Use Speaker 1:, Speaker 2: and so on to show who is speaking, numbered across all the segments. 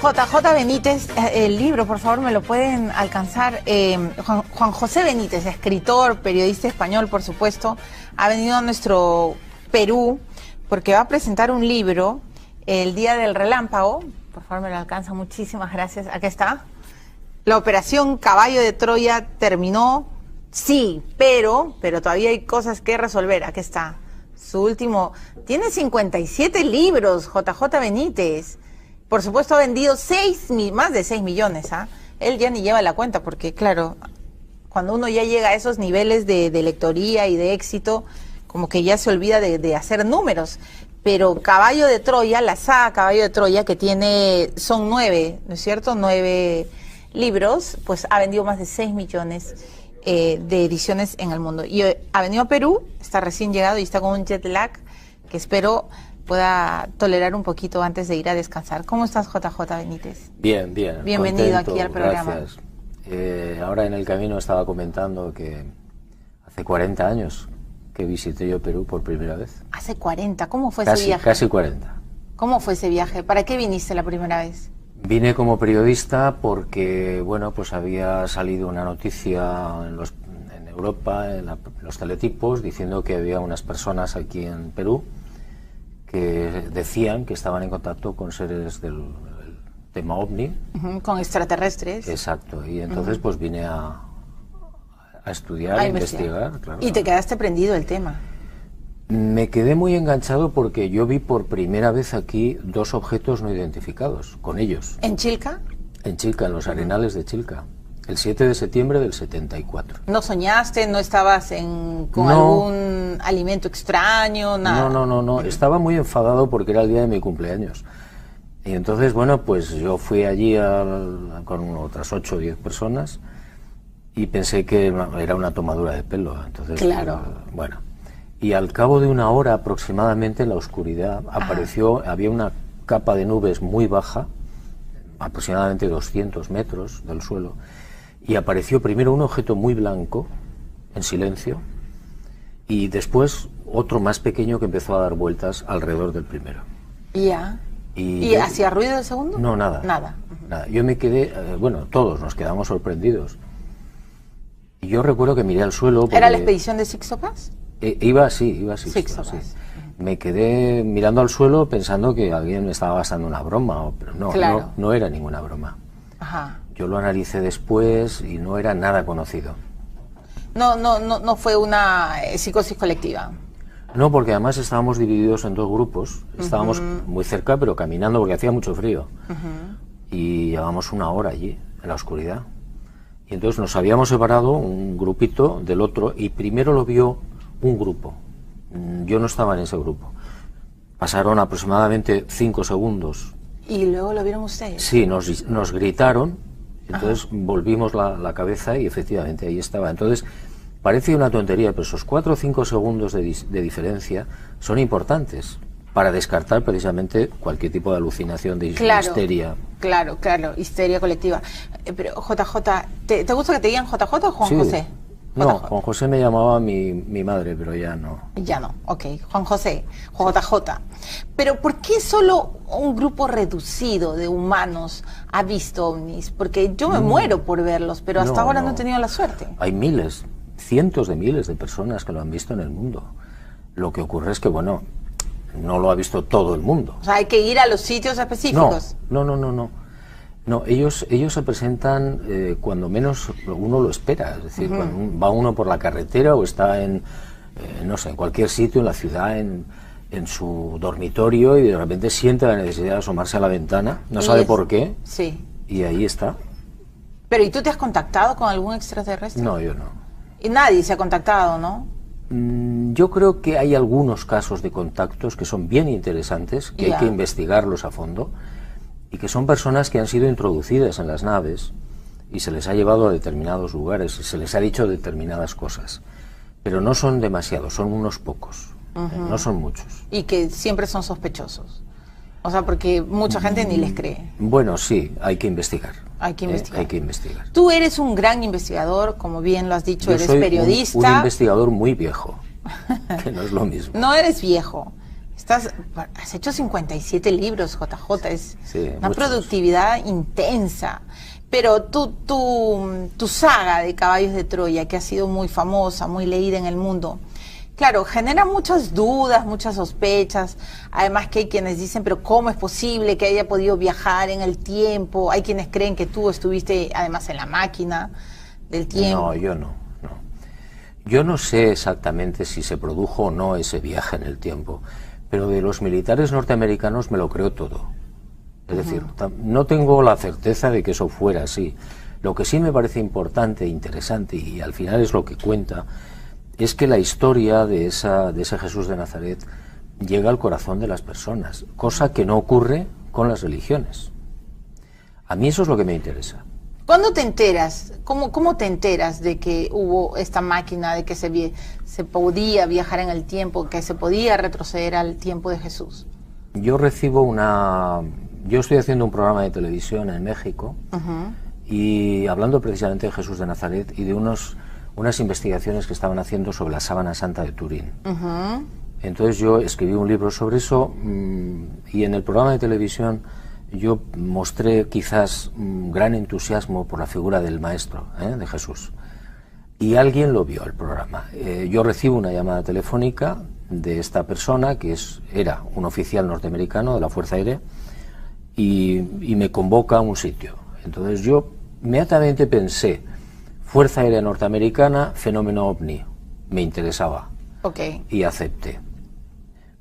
Speaker 1: JJ Benítez, el libro, por favor, me lo pueden alcanzar. Juan José Benítez, escritor, periodista español, por supuesto, ha venido a nuestro Perú porque va a presentar un libro el Día del Relámpago. Por favor, me lo alcanza, muchísimas gracias. Aquí está. La operación Caballo de Troya terminó, sí, pero todavía hay cosas que resolver. Aquí está. Su último, tiene 57 libros, JJ Benítez. Por supuesto ha vendido más de 6 millones, ¿ah? Él ya ni lleva la cuenta porque, claro, cuando uno ya llega a esos niveles de lectoría y de éxito, como que ya se olvida de hacer números. Pero Caballo de Troya, la saga Caballo de Troya, que son 9, ¿no es cierto? 9 libros, pues ha vendido más de 6 millones de ediciones en el mundo. Y ha venido a Perú, está recién llegado y está con un jet lag que espero pueda tolerar un poquito antes de ir a descansar. ¿Cómo estás, JJ Benítez?
Speaker 2: Bien, bien.
Speaker 1: Bienvenido
Speaker 2: contento,
Speaker 1: aquí al programa.
Speaker 2: Gracias. Ahora en el camino estaba comentando que hace 40 años que visité yo Perú por primera vez.
Speaker 1: Hace 40, ¿cómo fue ese viaje?
Speaker 2: Casi 40.
Speaker 1: ¿Cómo fue ese viaje? ¿Para qué viniste la primera vez?
Speaker 2: Vine como periodista porque, bueno, pues había salido una noticia en Europa, en los teletipos, diciendo que había unas personas aquí en Perú que decían que estaban en contacto con seres del tema OVNI.
Speaker 1: Con extraterrestres.
Speaker 2: Exacto, y entonces pues vine a estudiar, a investigar. Claro.
Speaker 1: ¿Y te quedaste prendido del tema?
Speaker 2: Me quedé muy enganchado porque yo vi por primera vez aquí 2 objetos no identificados, con ellos.
Speaker 1: ¿En Chilca?
Speaker 2: En Chilca, en los arenales de Chilca. El 7 de septiembre del 74.
Speaker 1: ¿No soñaste? ¿No estabas con algún alimento extraño? Nada.
Speaker 2: No. Estaba muy enfadado porque era el día de mi cumpleaños. Y entonces, bueno, pues yo fui allí con otras 8 o 10 personas y pensé que era una tomadura de pelo. Entonces,
Speaker 1: claro.
Speaker 2: Bueno. Y al cabo de una hora aproximadamente en la oscuridad había una capa de nubes muy baja, aproximadamente 200 metros del suelo. Y apareció primero un objeto muy blanco, en silencio, y después otro más pequeño que empezó a dar vueltas alrededor del primero.
Speaker 1: Ya. ¿Y hacía ruido el segundo?
Speaker 2: No, nada.
Speaker 1: Nada.
Speaker 2: Nada. Yo me quedé, bueno, todos nos quedamos sorprendidos. Y yo recuerdo que miré al suelo.
Speaker 1: ¿Era la expedición de Sixto Paz?
Speaker 2: Iba así. Me quedé mirando al suelo pensando que alguien me estaba gastando una broma, pero no, claro. no era ninguna broma.
Speaker 1: Ajá.
Speaker 2: Yo lo analicé después y no era nada conocido.
Speaker 1: No fue una psicosis colectiva.
Speaker 2: No, porque además estábamos divididos en 2 grupos. Estábamos muy cerca, pero caminando porque hacía mucho frío. Y llevamos 1 hora allí, en la oscuridad. Y entonces nos habíamos separado un grupito del otro y primero lo vio un grupo. Yo no estaba en ese grupo. Pasaron aproximadamente 5 segundos.
Speaker 1: ¿Y luego lo vieron ustedes?
Speaker 2: Sí, nos gritaron. Entonces volvimos la cabeza y efectivamente ahí estaba. Entonces parece una tontería, pero esos 4 o 5 segundos de diferencia son importantes para descartar precisamente cualquier tipo de alucinación, de histeria.
Speaker 1: Claro, histeria colectiva. Pero JJ, ¿te gusta que te digan JJ o Juan José?
Speaker 2: No, Juan José me llamaba mi madre, pero ya no.
Speaker 1: Ya no, ok. Juan José, JJ. Pero ¿por qué solo un grupo reducido de humanos ha visto ovnis? Porque yo me muero por verlos, pero hasta ahora no he tenido la suerte.
Speaker 2: Hay miles, cientos de miles de personas que lo han visto en el mundo. Lo que ocurre es que, bueno, no lo ha visto todo el mundo.
Speaker 1: O sea, hay que ir a los sitios específicos.
Speaker 2: No, ellos se presentan cuando menos uno lo espera. Es decir, cuando va uno por la carretera o está en cualquier sitio en la ciudad, en su dormitorio, y de repente siente la necesidad de asomarse a la ventana, no sabe por qué, y ahí está.
Speaker 1: Pero ¿y tú te has contactado con algún extraterrestre?
Speaker 2: No, yo no.
Speaker 1: Y nadie se ha contactado, ¿no?
Speaker 2: Yo creo que hay algunos casos de contactos que son bien interesantes, que hay que investigarlos a fondo, y que son personas que han sido introducidas en las naves y se les ha llevado a determinados lugares y se les ha dicho determinadas cosas. Pero no son demasiados, son unos pocos, no son muchos.
Speaker 1: Y que siempre son sospechosos. O sea, porque mucha gente ni les cree.
Speaker 2: Bueno, sí, hay que investigar.
Speaker 1: Hay que
Speaker 2: investigar.
Speaker 1: Tú eres un gran investigador, como bien lo has dicho, eres periodista.
Speaker 2: Un investigador muy viejo, que no es lo mismo.
Speaker 1: No eres viejo. Has hecho 57 libros, JJ, es
Speaker 2: Sí,
Speaker 1: una
Speaker 2: muchos.
Speaker 1: productividad intensa. Pero tu saga de Caballos de Troya, que ha sido muy famosa, muy leída en el mundo, claro, genera muchas dudas, muchas sospechas. Además que hay quienes dicen, pero ¿cómo es posible que haya podido viajar en el tiempo? Hay quienes creen que tú estuviste además en la máquina del tiempo.
Speaker 2: No, yo no. Yo no sé exactamente si se produjo o no ese viaje en el tiempo, pero de los militares norteamericanos me lo creo todo. Es decir, no tengo la certeza de que eso fuera así. Lo que sí me parece importante, interesante, y al final es lo que cuenta, es que la historia de ese Jesús de Nazaret llega al corazón de las personas, cosa que no ocurre con las religiones. A mí eso es lo que me interesa.
Speaker 1: ¿Cuándo te enteras? ¿Cómo te enteras de que hubo esta máquina, de que se podía viajar en el tiempo, que se podía retroceder al tiempo de Jesús?
Speaker 2: Yo estoy haciendo un programa de televisión en México y hablando precisamente de Jesús de Nazaret y de unas investigaciones que estaban haciendo sobre la sábana santa de Turín. Entonces yo escribí un libro sobre eso y en el programa de televisión yo mostré quizás un gran entusiasmo por la figura del maestro, de Jesús. Y alguien lo vio el programa. Yo recibo una llamada telefónica de esta persona que era un oficial norteamericano de la Fuerza Aérea y me convoca a un sitio. Entonces yo inmediatamente pensé, Fuerza Aérea Norteamericana, fenómeno ovni, me interesaba y acepté.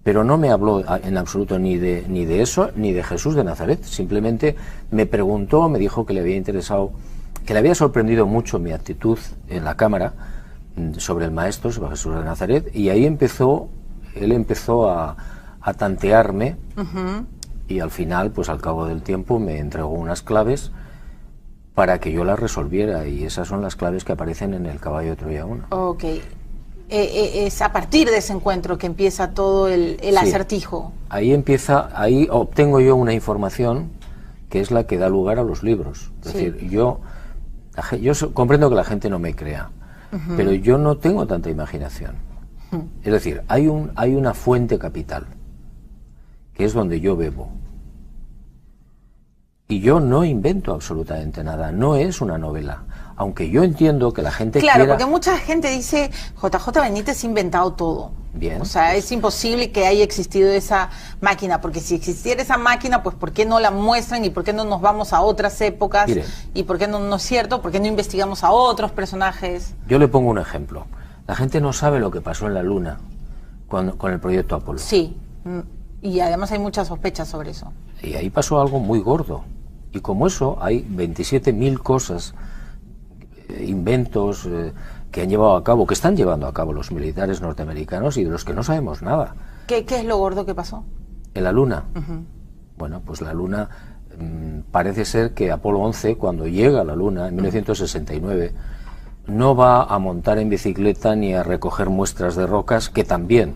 Speaker 2: Pero no me habló en absoluto ni de eso, ni de Jesús de Nazaret. Simplemente me preguntó, me dijo que le había interesado, que le había sorprendido mucho mi actitud en la cámara sobre el maestro, sobre Jesús de Nazaret, y ahí él empezó a tantearme y al final, pues al cabo del tiempo, me entregó unas claves para que yo las resolviera, y esas son las claves que aparecen en el Caballo de Troya 1.
Speaker 1: Ok. Es a partir de ese encuentro que empieza todo el acertijo.
Speaker 2: Ahí obtengo yo una información que es la que da lugar a los libros. Es decir, yo comprendo que la gente no me crea, pero yo no tengo tanta imaginación. Es decir, hay una fuente capital, que es donde yo bebo. Y yo no invento absolutamente nada, no es una novela. Aunque yo entiendo que la gente
Speaker 1: Claro,
Speaker 2: quiera...
Speaker 1: porque mucha gente dice, JJ Benítez ha inventado todo.
Speaker 2: Bien.
Speaker 1: O sea, es imposible que haya existido esa máquina, porque si existiera esa máquina, pues ¿por qué no la muestran y por qué no nos vamos a otras épocas?
Speaker 2: Mire,
Speaker 1: y ¿por qué no es cierto? ¿Por qué no investigamos a otros personajes?
Speaker 2: Yo le pongo un ejemplo. La gente no sabe lo que pasó en la Luna con el proyecto Apolo.
Speaker 1: Sí, y además hay muchas sospechas sobre eso.
Speaker 2: Y ahí pasó algo muy gordo. Y como eso, hay 27.000 cosas, inventos que han llevado a cabo, que están llevando a cabo los militares norteamericanos y de los que no sabemos nada.
Speaker 1: ¿Qué es lo gordo que pasó?
Speaker 2: En la Luna. Bueno, pues la Luna, parece ser que Apolo 11, cuando llega a la Luna, en 1969, no va a montar en bicicleta ni a recoger muestras de rocas, que también.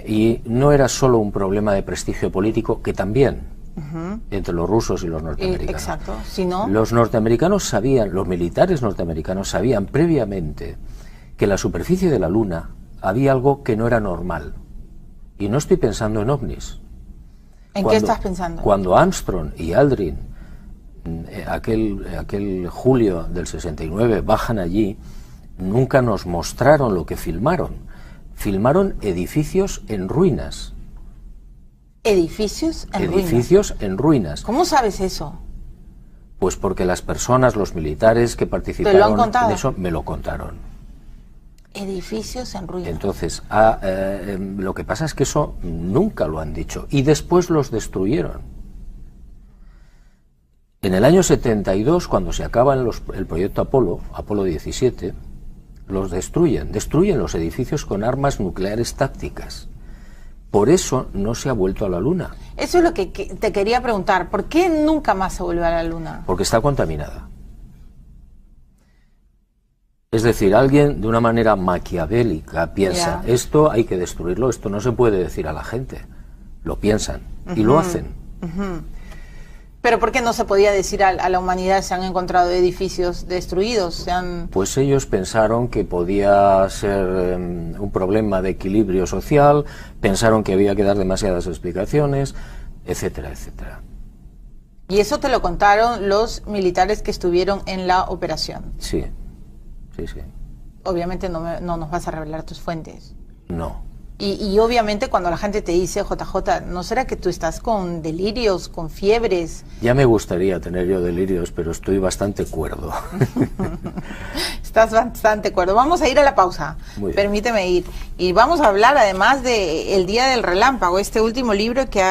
Speaker 2: Y no era solo un problema de prestigio político, que también. Entre los rusos y los norteamericanos.
Speaker 1: Exacto, si no...
Speaker 2: Los norteamericanos sabían, los militares norteamericanos sabían previamente que en la superficie de la Luna había algo que no era normal. Y no estoy pensando en ovnis.
Speaker 1: ¿En qué estás pensando?
Speaker 2: Cuando Armstrong y Aldrin, aquel julio del 69, bajan allí, nunca nos mostraron lo que filmaron. Filmaron edificios en ruinas.
Speaker 1: ¿Edificios en ruinas?
Speaker 2: Edificios en ruinas.
Speaker 1: ¿Cómo sabes eso?
Speaker 2: Pues porque las personas, los militares que participaron en eso, me lo contaron.
Speaker 1: Edificios en ruinas.
Speaker 2: Entonces, lo que pasa es que eso nunca lo han dicho. Y después los destruyeron. En el año 72, cuando se acaba el proyecto Apolo 17, los destruyen los edificios con armas nucleares tácticas. Por eso no se ha vuelto a la Luna.
Speaker 1: Eso es lo que te quería preguntar. ¿Por qué nunca más se volvió a la Luna?
Speaker 2: Porque está contaminada. Es decir, alguien de una manera maquiavélica piensa, esto hay que destruirlo, esto no se puede decir a la gente. Lo piensan y lo hacen.
Speaker 1: ¿Pero por qué no se podía decir a la humanidad se han encontrado edificios destruidos?
Speaker 2: Pues ellos pensaron que podía ser un problema de equilibrio social, pensaron que había que dar demasiadas explicaciones, etcétera, etcétera.
Speaker 1: ¿Y eso te lo contaron los militares que estuvieron en la operación?
Speaker 2: Sí, sí, sí.
Speaker 1: Obviamente no nos vas a revelar tus fuentes.
Speaker 2: No.
Speaker 1: Y obviamente cuando la gente te dice, JJ, ¿no será que tú estás con delirios, con fiebres?
Speaker 2: Ya me gustaría tener yo delirios, pero estoy bastante cuerdo.
Speaker 1: Estás bastante cuerdo. Vamos a ir a la pausa.
Speaker 2: Muy bien.
Speaker 1: Permíteme ir. Y vamos a hablar además de El Día del Relámpago, este último libro que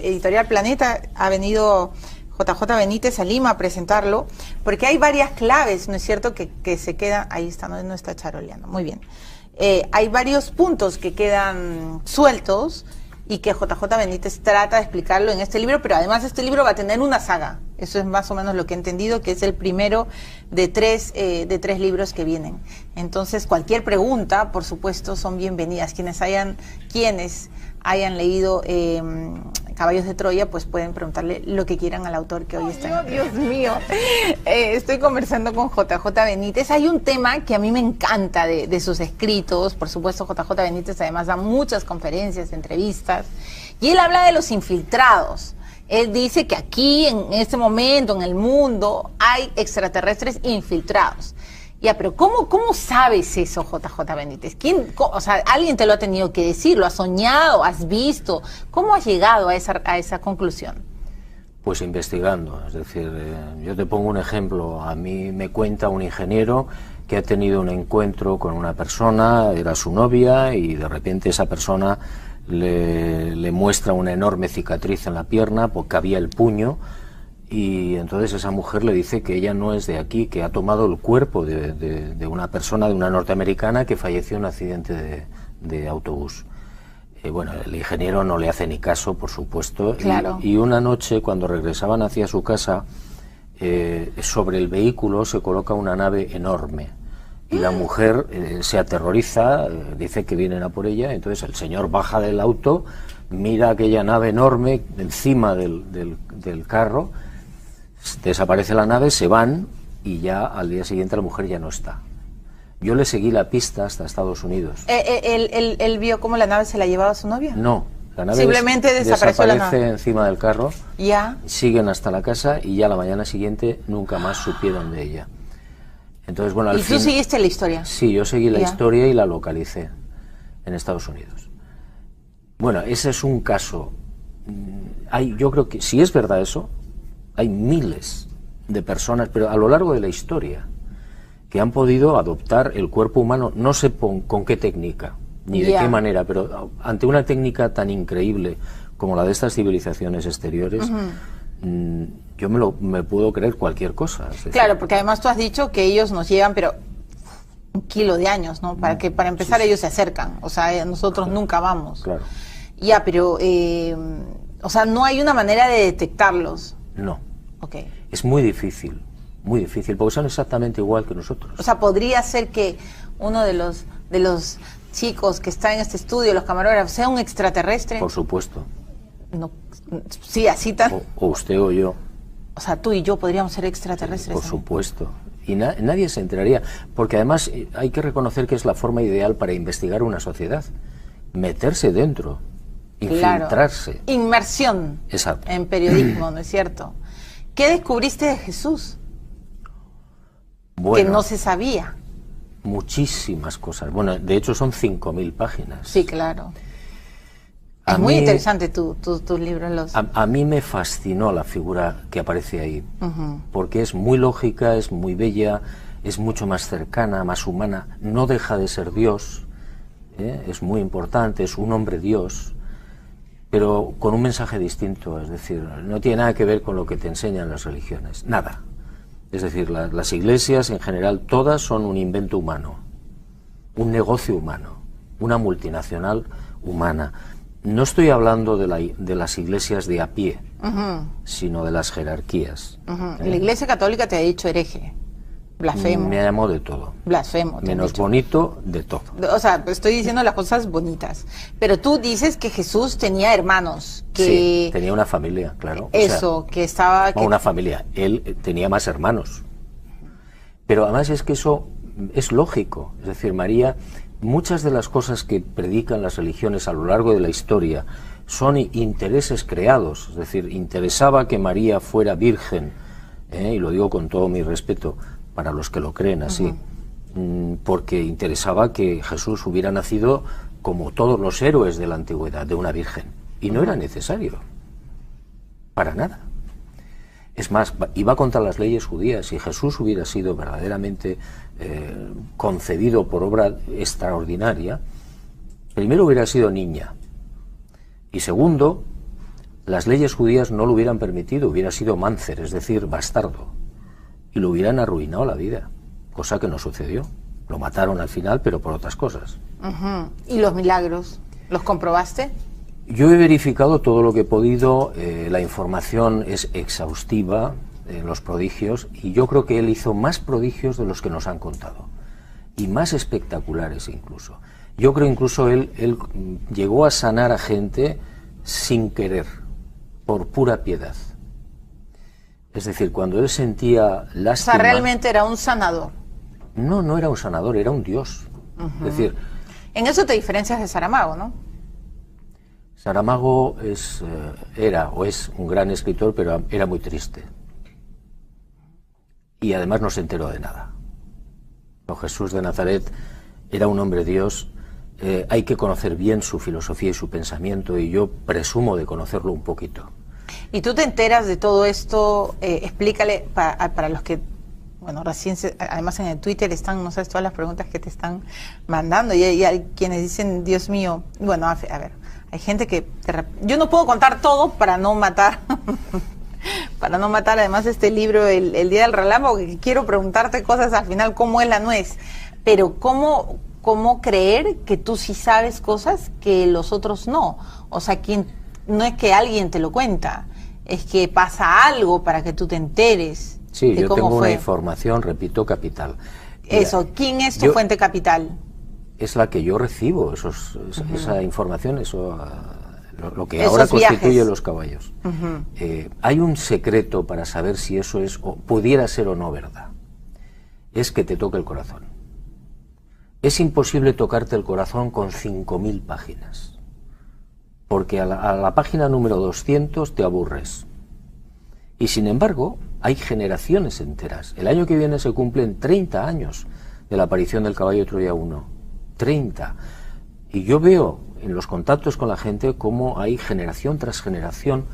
Speaker 1: Editorial Planeta ha venido JJ Benítez a Lima a presentarlo, porque hay varias claves, ¿no es cierto?, que se quedan... Ahí está, no está charoleando. Muy bien. Hay varios puntos que quedan sueltos y que JJ Benítez trata de explicarlo en este libro, pero además este libro va a tener una saga. Eso es más o menos lo que he entendido, que es el primero de tres libros que vienen. Entonces, cualquier pregunta, por supuesto, son bienvenidas. Quienes hayan leído Caballos de Troya, pues pueden preguntarle lo que quieran al autor que hoy está. Dios mío, estoy conversando con JJ Benítez. Hay un tema que a mí me encanta de sus escritos. Por supuesto, JJ Benítez además da muchas conferencias, entrevistas, y él habla de los infiltrados. Él dice que aquí, en este momento, en el mundo, hay extraterrestres infiltrados. Ya, pero ¿cómo sabes eso, JJ Benítez? ¿Alguien te lo ha tenido que decir? ¿Lo has soñado? ¿Has visto? ¿Cómo has llegado a esa conclusión?
Speaker 2: Pues investigando. Es decir, yo te pongo un ejemplo. A mí me cuenta un ingeniero que ha tenido un encuentro con una persona, era su novia, y de repente esa persona le muestra una enorme cicatriz en la pierna porque había el puño. Y entonces esa mujer le dice que ella no es de aquí, que ha tomado el cuerpo de una persona, de una norteamericana que falleció en un accidente de autobús. Bueno, el ingeniero no le hace ni caso, por supuesto.
Speaker 1: Claro.
Speaker 2: Y una noche, cuando regresaban hacia su casa, sobre el vehículo se coloca una nave enorme. Y la mujer se aterroriza, dice que vienen a por ella. Entonces el señor baja del auto, mira aquella nave enorme encima del carro. Desaparece la nave, se van y ya al día siguiente la mujer ya no está. Yo le seguí la pista hasta Estados Unidos.
Speaker 1: ¿Él vio cómo la nave se la llevaba a su novia?
Speaker 2: No, la nave
Speaker 1: simplemente desapareció la nave.
Speaker 2: Encima del carro,
Speaker 1: ya.
Speaker 2: Siguen hasta la casa y ya la mañana siguiente nunca más supieron de ella. Entonces, bueno,
Speaker 1: ¿Y tú seguiste la historia?
Speaker 2: Sí, yo seguí la historia y la localicé en Estados Unidos. Bueno, ese es un caso. Yo creo que si es verdad eso, hay miles de personas, pero a lo largo de la historia, que han podido adoptar el cuerpo humano, no sé con qué técnica, ni de qué manera, pero ante una técnica tan increíble como la de estas civilizaciones exteriores, yo me puedo creer cualquier cosa. Es decir,
Speaker 1: claro, porque además tú has dicho que ellos nos llevan, pero 1 kilo de años, ¿no? Para empezar, sí, ellos se acercan, o sea, nosotros nunca vamos.
Speaker 2: Claro.
Speaker 1: Ya, pero, o sea, no hay una manera de detectarlos.
Speaker 2: No.
Speaker 1: Okay.
Speaker 2: Es muy difícil, porque son exactamente igual que nosotros.
Speaker 1: O sea, podría ser que uno de los chicos que está en este estudio, los camarógrafos, sea un extraterrestre.
Speaker 2: Por supuesto.
Speaker 1: No, sí, así tan.
Speaker 2: O usted o yo.
Speaker 1: O sea, tú y yo podríamos ser extraterrestres.
Speaker 2: Por supuesto. Y nadie se enteraría, porque además hay que reconocer que es la forma ideal para investigar una sociedad. Meterse dentro, infiltrarse.
Speaker 1: Claro. Inmersión.
Speaker 2: Exacto.
Speaker 1: En periodismo, ¿no es cierto? ¿Qué descubriste de Jesús?
Speaker 2: Bueno,
Speaker 1: que no se sabía.
Speaker 2: Muchísimas cosas. Bueno, de hecho son 5.000 páginas.
Speaker 1: Sí, claro. Es muy interesante tus libros.
Speaker 2: A mí me fascinó la figura que aparece ahí, porque es muy lógica, es muy bella, es mucho más cercana, más humana, no deja de ser Dios, es muy importante, es un hombre Dios, pero con un mensaje distinto, es decir, no tiene nada que ver con lo que te enseñan las religiones, nada. Es decir, las iglesias en general todas son un invento humano, un negocio humano, una multinacional humana. No estoy hablando de las iglesias de a pie, sino de las jerarquías.
Speaker 1: La Iglesia Católica te ha dicho hereje. Blasfemo.
Speaker 2: Me llamó de todo.
Speaker 1: Blasfemo.
Speaker 2: Menos bonito, de todo.
Speaker 1: O sea, estoy diciendo las cosas bonitas. Pero tú dices que Jesús tenía hermanos. Que...
Speaker 2: Sí, tenía una familia, claro.
Speaker 1: Eso,
Speaker 2: o sea,
Speaker 1: que estaba...
Speaker 2: No, una familia. Él tenía más hermanos. Pero además es que eso es lógico. Es decir, María, muchas de las cosas que predican las religiones a lo largo de la historia son intereses creados. Es decir, interesaba que María fuera virgen, y lo digo con todo mi respeto para los que lo creen así, porque interesaba que Jesús hubiera nacido como todos los héroes de la antigüedad, de una virgen, y no era necesario, para nada. Es más, iba contra las leyes judías. Si Jesús hubiera sido verdaderamente concebido por obra extraordinaria, primero hubiera sido niña, y segundo, las leyes judías no lo hubieran permitido, hubiera sido máncer, es decir, bastardo. Y lo hubieran arruinado la vida, cosa que no sucedió. Lo mataron al final, pero por otras cosas.
Speaker 1: ¿Y los milagros? ¿Los comprobaste?
Speaker 2: Yo he verificado todo lo que he podido, la información es exhaustiva en los prodigios, y yo creo que él hizo más prodigios de los que nos han contado, y más espectaculares incluso. Yo creo incluso él llegó a sanar a gente sin querer, por pura piedad. Es decir, cuando él sentía lástima...
Speaker 1: O sea, realmente era un sanador.
Speaker 2: No, no era un sanador, era un dios. Es decir...
Speaker 1: En eso te diferencias de Saramago, ¿no?
Speaker 2: Saramago era un gran escritor, pero era muy triste. Y además no se enteró de nada. No, Jesús de Nazaret era un hombre Dios. Hay que conocer bien su filosofía y su pensamiento, y yo presumo de conocerlo un poquito.
Speaker 1: Y tú te enteras de todo esto, explícale para los que, bueno, recién, además en el Twitter están, no sabes, todas las preguntas que te están mandando, y hay quienes dicen, Dios mío, bueno, a ver, hay gente que, yo no puedo contar todo para no matar, para no matar además este libro, el Día del Relámpago, que quiero preguntarte cosas al final, cómo es la nuez, pero cómo creer que tú sí sabes cosas que los otros no. O sea, no es que alguien te lo cuenta, es que pasa algo para que tú te enteres.
Speaker 2: Sí,
Speaker 1: de
Speaker 2: yo
Speaker 1: cómo
Speaker 2: tengo
Speaker 1: fue.
Speaker 2: una información, repito, capital. Mira,
Speaker 1: eso, ¿quién es tu fuente capital?
Speaker 2: Es la que yo recibo, esa información, lo que
Speaker 1: Esos
Speaker 2: ahora constituye
Speaker 1: viajes.
Speaker 2: los caballos. Hay un secreto para saber si eso es, o pudiera ser o no verdad. Es que te toque el corazón. Es imposible tocarte el corazón con 5.000 páginas, porque a la página número 200 te aburres. Y sin embargo, hay generaciones enteras. El año que viene se cumplen 30 años de la aparición del caballo de Troya 1. 30. Y yo veo en los contactos con la gente cómo hay generación tras generación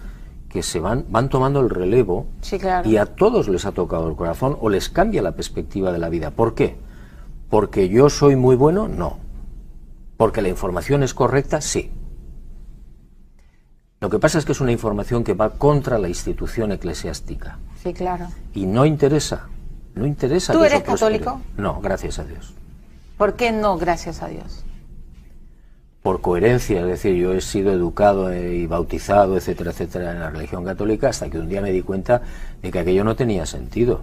Speaker 2: que se van tomando el relevo.
Speaker 1: Sí, claro.
Speaker 2: Y a todos les ha tocado el corazón o les cambia la perspectiva de la vida. ¿Por qué? ¿Porque yo soy muy bueno? No. ¿Porque la información es correcta? Sí. Lo que pasa es que es una información que va contra la institución eclesiástica.
Speaker 1: Sí, claro.
Speaker 2: Y no interesa. No interesa.
Speaker 1: ¿Tú
Speaker 2: que
Speaker 1: eres
Speaker 2: eso prospere.
Speaker 1: católico?
Speaker 2: No, gracias a Dios.
Speaker 1: ¿Por qué no, gracias a Dios?
Speaker 2: Por coherencia, es decir, yo he sido educado y bautizado, etcétera, etcétera, en la religión católica, hasta que un día me di cuenta de que aquello no tenía sentido.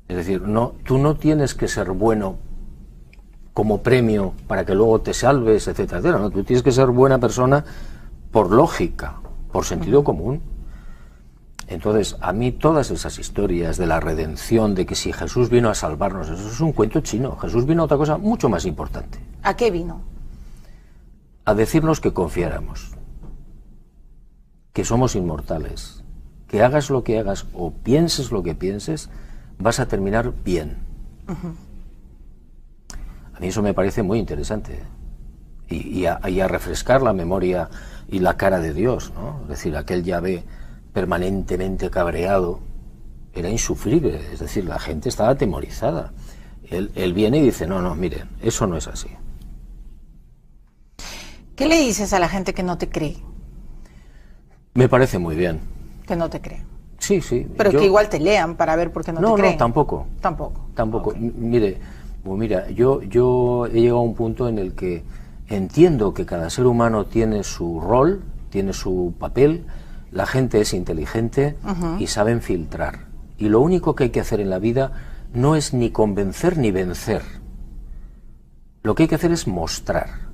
Speaker 2: Es decir, tú no tienes que ser bueno como premio para que luego te salves, etcétera, etcétera. No, tú tienes que ser buena persona por lógica, por sentido común. Entonces, a mí todas esas historias de la redención, de que si Jesús vino a salvarnos, eso es un cuento chino. Jesús vino a otra cosa mucho más importante.
Speaker 1: ¿A qué vino?
Speaker 2: A decirnos que confiáramos, que somos inmortales, que hagas lo que hagas o pienses lo que pienses, vas a terminar bien. A mí eso me parece muy interesante. Y a refrescar la memoria y la cara de Dios, ¿no? Es decir, aquel Yahvé permanentemente cabreado era insufrible. Es decir, la gente estaba atemorizada. Él viene y dice, no, miren, eso no es así.
Speaker 1: ¿Qué le dices a la gente que no te cree?
Speaker 2: Me parece muy bien.
Speaker 1: Que no te cree.
Speaker 2: Sí, sí.
Speaker 1: Pero que igual te lean para ver por qué no te creen.
Speaker 2: No, tampoco.
Speaker 1: Tampoco.
Speaker 2: Okay. Mira, yo he llegado a un punto en el que entiendo que cada ser humano tiene su rol, tiene su papel, la gente es inteligente y saben filtrar. Y lo único que hay que hacer en la vida no es ni convencer ni vencer. Lo que hay que hacer es mostrar.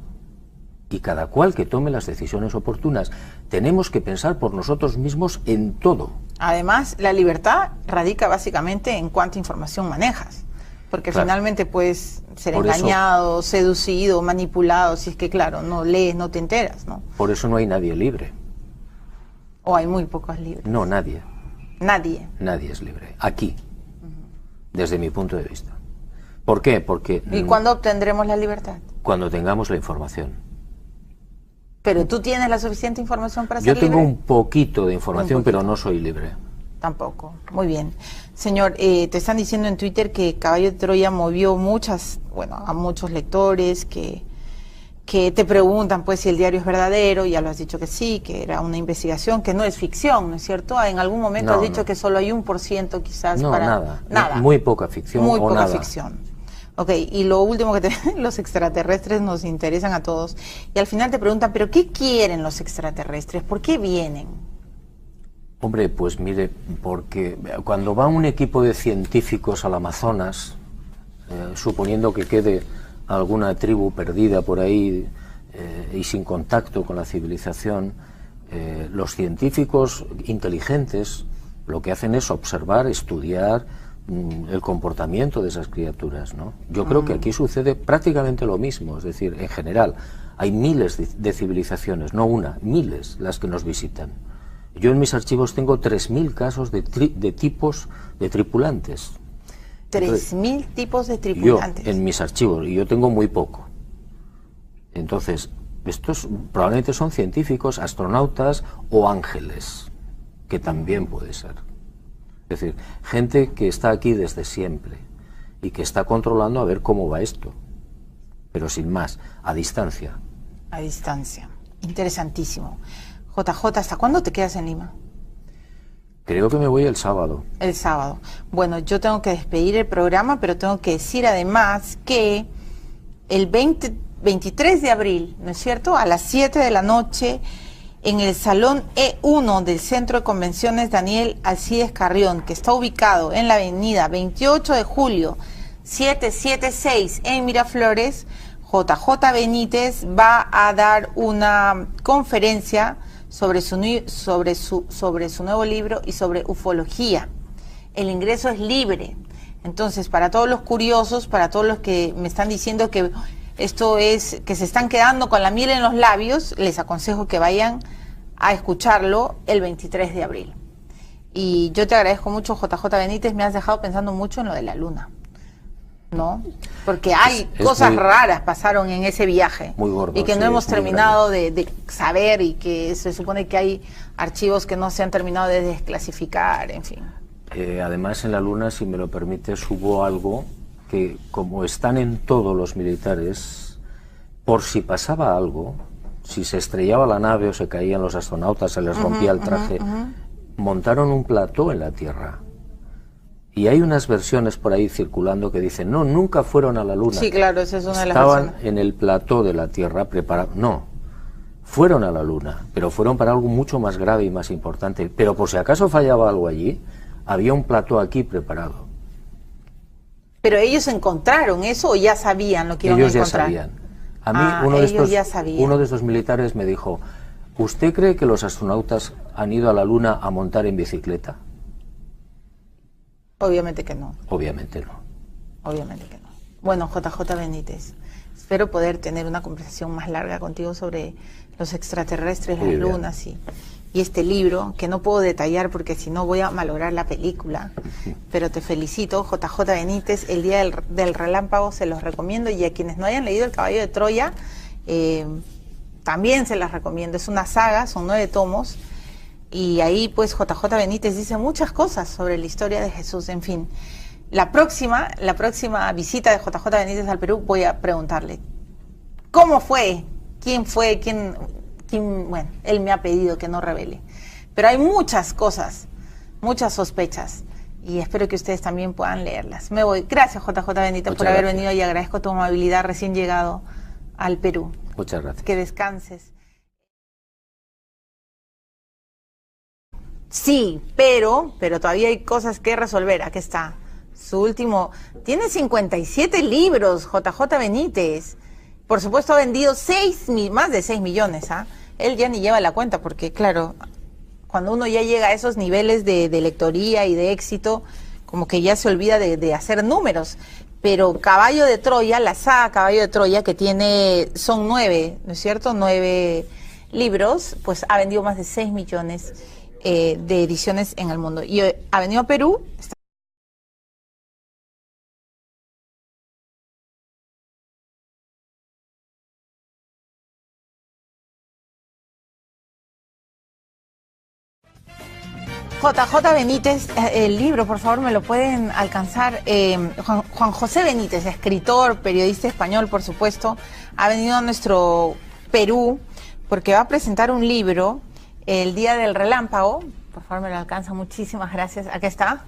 Speaker 2: Y cada cual que tome las decisiones oportunas. Tenemos que pensar por nosotros mismos en todo.
Speaker 1: Además, la libertad radica básicamente en cuánta información manejas. Porque
Speaker 2: claro,
Speaker 1: finalmente puedes ser
Speaker 2: por
Speaker 1: engañado, seducido, manipulado, si es que, claro, no lees, no te enteras, ¿no?
Speaker 2: Por eso no hay nadie libre.
Speaker 1: O hay muy pocos libres.
Speaker 2: No, nadie.
Speaker 1: Nadie.
Speaker 2: Nadie es libre. Aquí. Desde mi punto de vista. ¿Por qué? Porque...
Speaker 1: ¿Y cuándo obtendremos la libertad?
Speaker 2: Cuando tengamos la información.
Speaker 1: ¿Pero tú tienes la suficiente información para ser
Speaker 2: Yo
Speaker 1: libre?
Speaker 2: tengo un poquito de información, pero no soy libre.
Speaker 1: Tampoco. Muy bien. Señor, te están diciendo en Twitter que Caballo de Troya movió a muchos lectores que te preguntan pues si el diario es verdadero, ya lo has dicho que sí, que era una investigación, que no es ficción, ¿no es cierto? En algún momento has dicho que solo hay 1% quizás
Speaker 2: no,
Speaker 1: para...
Speaker 2: Nada. Muy poca ficción
Speaker 1: Muy
Speaker 2: o
Speaker 1: poca
Speaker 2: nada.
Speaker 1: ficción. Ok, y lo último los extraterrestres nos interesan a todos. Y al final te preguntan, ¿pero qué quieren los extraterrestres? ¿Por qué vienen?
Speaker 2: Hombre, pues mire, porque cuando va un equipo de científicos al Amazonas, suponiendo que quede alguna tribu perdida por ahí y sin contacto con la civilización, los científicos inteligentes lo que hacen es observar, estudiar el comportamiento de esas criaturas, ¿no? Yo creo que aquí sucede prácticamente lo mismo, es decir, en general, hay miles de civilizaciones, no una, miles las que nos visitan. Yo en mis archivos tengo 3.000 casos de tipos de tripulantes.
Speaker 1: 3.000 tipos de tripulantes.
Speaker 2: Yo, en mis archivos, y yo tengo muy poco. Entonces, estos probablemente son científicos, astronautas o ángeles, que también puede ser. Es decir, gente que está aquí desde siempre y que está controlando a ver cómo va esto, pero sin más, a distancia.
Speaker 1: A distancia. Interesantísimo. JJ, ¿hasta cuándo te quedas en Lima?
Speaker 2: Creo que me voy el sábado.
Speaker 1: El sábado. Bueno, yo tengo que despedir el programa, pero tengo que decir además que el 23 de abril, ¿no es cierto?, a las 7 de la noche, en el Salón E1 del Centro de Convenciones Daniel Alcides Carrión, que está ubicado en la avenida 28 de julio 776 en Miraflores, JJ Benítez va a dar una conferencia sobre su nuevo libro y sobre ufología. El ingreso es libre. Entonces, para todos los curiosos, para todos los que me están diciendo que esto es, que se están quedando con la miel en los labios, les aconsejo que vayan a escucharlo el 23 de abril. Y yo te agradezco mucho, JJ Benítez, me has dejado pensando mucho en lo de la luna, ¿no? Porque hay cosas raras pasaron en ese viaje.
Speaker 2: Muy gordo,
Speaker 1: y que no hemos terminado de saber, y que se supone que hay archivos que no se han terminado de desclasificar, en fin.
Speaker 2: Además, en la Luna, si me lo permites, hubo algo que, como están en todos los militares, por si pasaba algo, si se estrellaba la nave o se caían los astronautas, se les rompía el traje, montaron un plató en la Tierra. Y hay unas versiones por ahí circulando que dicen, no, nunca fueron a la Luna.
Speaker 1: Sí, claro, esa es una de las
Speaker 2: Estaban
Speaker 1: versiones.
Speaker 2: en el plató de la Tierra preparados. No, fueron a la Luna, pero fueron para algo mucho más grave y más importante. Pero por si acaso fallaba algo allí, había un plató aquí preparado.
Speaker 1: ¿Pero ellos encontraron eso o ya sabían lo que iban a encontrar?
Speaker 2: Ellos ya sabían. A mí uno de estos militares me dijo, ¿usted cree que los astronautas han ido a la Luna a montar en bicicleta?
Speaker 1: Obviamente que no.
Speaker 2: Obviamente no.
Speaker 1: Obviamente que no. Bueno, JJ Benítez, espero poder tener una conversación más larga contigo sobre los extraterrestres, las lunas y este libro, que no puedo detallar porque si no voy a malograr la película. Pero te felicito, JJ Benítez, El Día del Relámpago, se los recomiendo, y a quienes no hayan leído El Caballo de Troya, también se las recomiendo. Es una saga, son 9 tomos, y ahí pues JJ Benítez dice muchas cosas sobre la historia de Jesús. En fin, la próxima visita de JJ Benítez al Perú voy a preguntarle ¿cómo fue? ¿Quién fue? Bueno, él me ha pedido que no revele, pero hay muchas cosas, muchas sospechas, y espero que ustedes también puedan leerlas. Me voy. Gracias, JJ Benítez, por haber venido, y agradezco tu amabilidad recién llegado al Perú.
Speaker 2: Muchas gracias.
Speaker 1: Que descanses. Sí, pero todavía hay cosas que resolver. Aquí está. Su último, tiene 57 libros, JJ Benítez. Por supuesto ha vendido más de 6 millones, ¿ah? Él ya ni lleva la cuenta porque, claro, cuando uno ya llega a esos niveles de lectoría y de éxito, como que ya se olvida de hacer números. Pero Caballo de Troya, la saga Caballo de Troya, que son 9, ¿no es cierto? 9 libros, pues ha vendido más de 6 millones de ediciones en el mundo. Y ha venido a Perú. JJ Benítez, el libro, por favor, me lo pueden alcanzar. Juan José Benítez, escritor, periodista español, por supuesto, ha venido a nuestro Perú porque va a presentar un libro el Día del Relámpago. Por favor, me lo alcanza. Muchísimas gracias. Aquí está.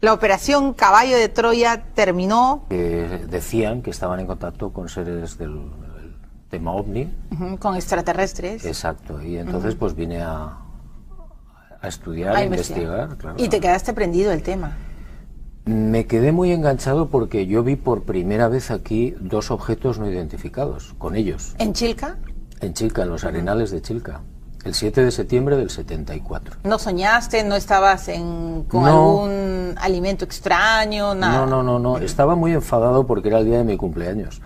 Speaker 1: La operación Caballo de Troya terminó.
Speaker 2: Decían que estaban en contacto con seres del tema OVNI.
Speaker 1: Con extraterrestres.
Speaker 2: Exacto. Y entonces pues vine a estudiar, a investigar. Claro.
Speaker 1: ¿Y te quedaste prendido del tema?
Speaker 2: Me quedé muy enganchado porque yo vi por primera vez aquí 2 objetos no identificados, con ellos.
Speaker 1: ¿En Chilca?
Speaker 2: En Chilca, en los arenales de Chilca, el 7 de septiembre del 74.
Speaker 1: ¿No soñaste? ¿No estabas con algún alimento extraño? Nada.
Speaker 2: No. Estaba muy enfadado porque era el día de mi cumpleaños.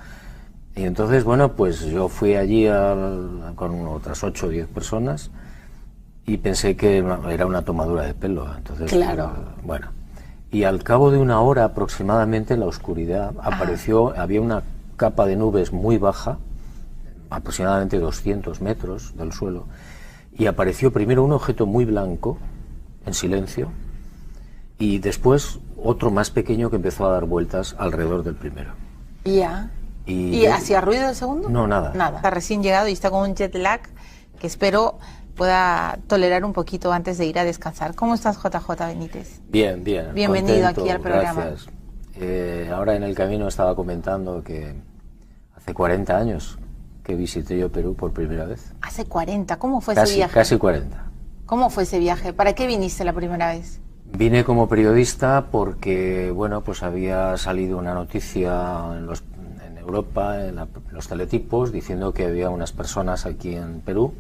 Speaker 2: Y entonces, bueno, pues yo fui allí con otras 8 o 10 personas y pensé que era una tomadura de pelo. Entonces,
Speaker 1: claro.
Speaker 2: Bueno, y al cabo de 1 hora aproximadamente en la oscuridad había una capa de nubes muy baja, aproximadamente 200 metros del suelo, y apareció primero un objeto muy blanco, en silencio, y después otro más pequeño que empezó a dar vueltas alrededor del primero.
Speaker 1: Ya. ¿Y hacía ruido el segundo?
Speaker 2: No, nada.
Speaker 1: Nada. Está recién llegado y está con un jet lag que espero pueda tolerar un poquito antes de ir a descansar. ¿Cómo estás, JJ Benítez?
Speaker 2: Bien.
Speaker 1: Bienvenido
Speaker 2: contento,
Speaker 1: aquí al programa.
Speaker 2: Gracias. Ahora en el camino estaba comentando que hace 40 años que visité yo Perú por primera vez.
Speaker 1: Hace 40. ¿Cómo fue ese viaje?
Speaker 2: Casi 40.
Speaker 1: ¿Cómo fue ese viaje? ¿Para qué viniste la primera vez?
Speaker 2: Vine como periodista porque, bueno, pues había salido una noticia en Europa, en los teletipos, diciendo que había unas personas aquí en Perú